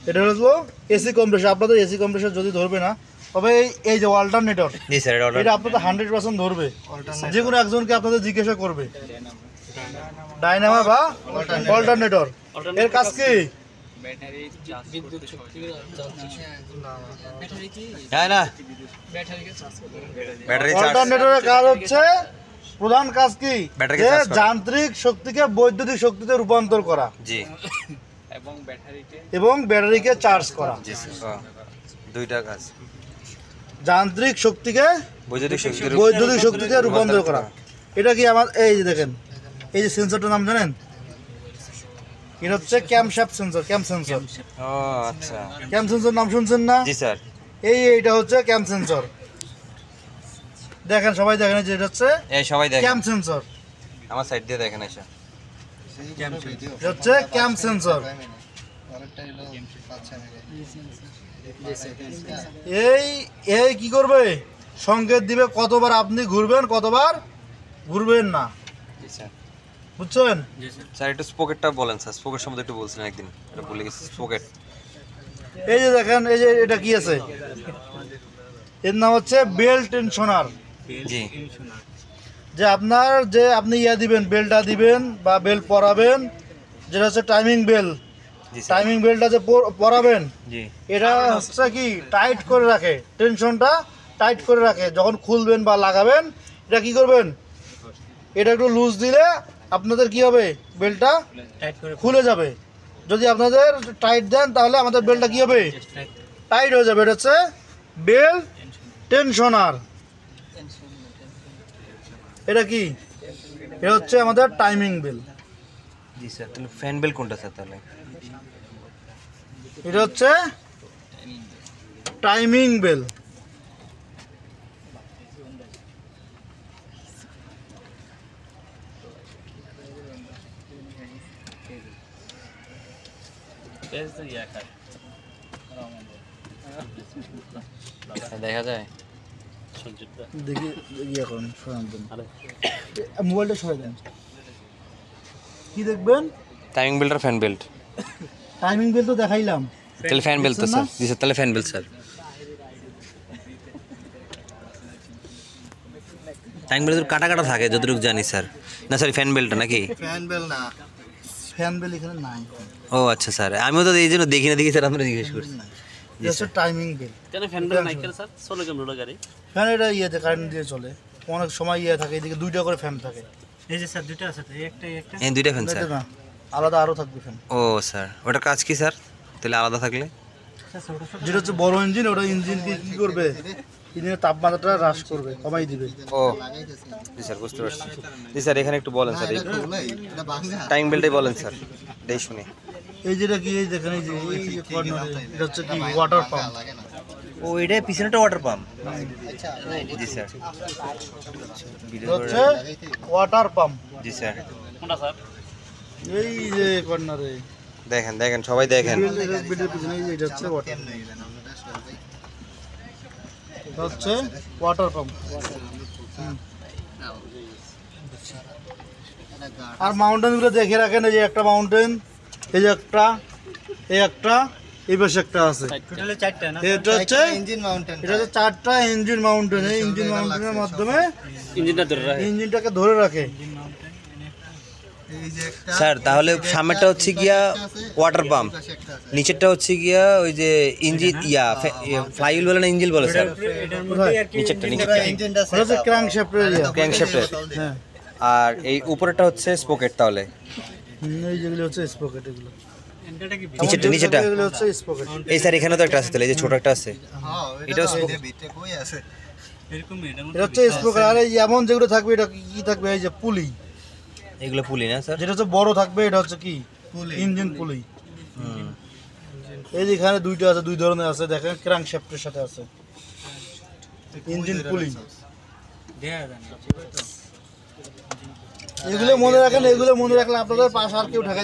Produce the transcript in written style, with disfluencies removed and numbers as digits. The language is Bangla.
এটা হলো এসি কম্প্রেসর। আপনাদের এসি কম্প্রেসর যদি ধরবে না, তবে এই যে অল্টারনেটর, এটা আপনাদের 100% ধরবে। যে কোনো একজনকে আপনাদের জিজ্ঞাসা করবে ডায়নামা বা অল্টারনেটর এর কাজ কি? অল্টারনেটরের কাজ হচ্ছে, প্রধান কাজ কি, যে যান্ত্রিক শক্তিকে বৈদ্যুতিক শক্তিতে রূপান্তর করা এবং ব্যাটারিকে চার্জ করা। দুইটা কাজ, যান্ত্রিক শক্তিকে বৈদ্যুতিক শক্তিতে রূপান্তর করা। এটা কি আমার এই যে দেখেন, এই যে সেন্সরটার নাম জানেন? এটা হচ্ছে ক্যামশ্যাফট সেন্সর, ক্যাম সেন্সর। ও আচ্ছা, ক্যাম সেন্সর নাম শুনছেন না? জি স্যার। এইটা হচ্ছে ক্যাম সেন্সর। দেখেন সবাই দেখেন, যে এটা হচ্ছে সবাই দেখেন ক্যাম সেন্সর। আমার সাইড দিয়ে দেখেন, এটা হচ্ছে ক্যাম সেন্সর। এই কি করবে? সংকেত দিবে কতবার আপনি ঘুরবেন, কতবার ঘুরবেন না। বুঝছেন স্যার? একটু স্পকেটটা বলেন স্যার, স্পকেট সম্বন্ধে একটু বলছেন একদিন, এটা ভুলে গেছি। স্পকেট, এই যে দেখেন, এই যে এটা কি আছে, এর নাম হচ্ছে বেল টেনশনার। জি, যে আপনার যে আপনি দিবেন, বেলটা দিবেন বা বেল পরাবেন, যেটা হচ্ছে টাইমিং বেল। টাইমিং বেলটা যে পরাবেন, এটা হচ্ছে কি টাইট করে রাখে, টেনশনটা টাইট করে রাখে। যখন খুলবেন বা লাগাবেন, এটা কি করবেন, এটা একটু লুজ দিলে আপনাদের কি হবে, বেলটা খুলে যাবে। যদি আপনাদের টাইট দেন, তাহলে আমাদের বেলটা কি হবে, টাইট হয়ে যাবে। এটা হচ্ছে বেল টেনশনার। এটা কি, এটা হচ্ছে আমাদের টাইমিং বেল। জি স্যার। তাহলে ফ্যান বেল কোনটা স্যার? তাহলে এটা হচ্ছে টাইমিং বেল। দেখা যায়, দেখি এখন মোবাইলটা সরাই দেন। কি দেখবেন? টাইমিং বেল্ট আর ফ্যান বেল্ট। টাইমিং বেল তো দেখাইলাম, তাহলে ফ্যান বেল্ট তো স্যার? জি স্যার, তাহলে fan belt sir. Timing belt কাটা কাটা থাকে যতটুকু জানি স্যার। না সরি, ফ্যান বেল্টটা নাকি? ফ্যান বেল না, ফ্যান বেল এখানে নাই। ও আচ্ছা স্যার, আমিও তো এই জন্য দেখি না দেখি স্যার, আপনারা জিজ্ঞেস করছি। এটা হচ্ছে টাইমিং বেল। কেন ফ্যান বেল নাই কেন স্যার? চলে কেমন গাড়ি? ফ্যান এটা ইয়েতে কারেন্ট দিয়ে চলে, অনেক সময় থাকে, এদিকে দুইটা করে ফ্যান থাকে। এই যে স্যার দুইটা আছে, একটা এই দুইটা ফ্যান স্যার? না, আলাদা আরও থাকবে ফ্যান। ও স্যার, ওটার কাজ কি স্যার তাহলে আলাদা থাকলে? যেটা হচ্ছে বড় ইঞ্জিন, ওটা ইঞ্জিনকে কি করবে, ইঞ্জিনের তাপমাত্রাটা হ্রাস করবে, কমাই দিবে। ও জি স্যার, বুঝতে পারছি। জি স্যার, এখানে একটু বলেন স্যার, টাইম বেল্টটাই বলেন স্যার, এটাই শুনি। এই যেটা কি, এই দেখেন, এই যে কর্নারে, এটা হচ্ছে কি ওয়াটার পাম্প। ও এটা পিছনেটা ওয়াটার পাম্প? জি স্যার, হচ্ছে ওয়াটার পাম্প। জি স্যার। কোনটা স্যার? এই যে কর্নারে দেখেন দেখেন সবাই দেখেন, এটা হচ্ছে ওয়াটার, এটা হচ্ছে ওয়াটার পাম্প। আর মাউন্টেনগুলো দেখে রাখেন, এই যে একটা মাউন্টেন, এই যে একটা, এই একটা, এই পাশে একটা আছে। টোটালি 4টা না? এটা হচ্ছে ইঞ্জিন মাউন্টেন। এটা হচ্ছে 4টা ইঞ্জিন মাউন্টেন। এই ইঞ্জিন মাউন্টেনের মাধ্যমে ইঞ্জিনটা ধরে রাখে, ইঞ্জিনটাকে ধরে রাখে। স্যার তাহলে সামনেরটা হচ্ছে গিয়া ওয়াটার পাম্প, নিচেরটা হচ্ছে গিয়া ওই যে ইঞ্জিন ফ্লাইহুইল বলে না ইঞ্জিন বলে স্যার? নিচেরটা এটা হচ্ছে ক্র্যাঙ্কশ্যাফটের এরিয়া, ক্র্যাঙ্কশ্যাফটের। হ্যাঁ। আর এই উপরেরটা হচ্ছে স্পোকেট। তাহলে এই যেগুলো হচ্ছে স্পকেট, এগুলো নিচেরটা নিচেরটা এগুলো হচ্ছে স্পকেট। এই স্যার এখানে তো একটা আছে, তাহলে এই যে ছোট একটা আছে, এটাও এরকম এটা হচ্ছে স্পকেট। আর এই এমন যেগুলো থাকবে, এটা কি থাকবে, এই যে পুলি, এগুলো পুলি না স্যার? যেটা হচ্ছে বড় থাকবে, এটা হচ্ছে কি ইঞ্জিন পুলি। এই যে এখানে দুইটা আছে, দুই ধরনের আছে, দেখেন ক্র্যাঙ্কশ্যাফটের সাথে আছে ইঞ্জিন পুলি। এগুলো মনে রাখেন, এগুলো মনে রাখলে আপনাদের পাশে আর কেউ ঢাকা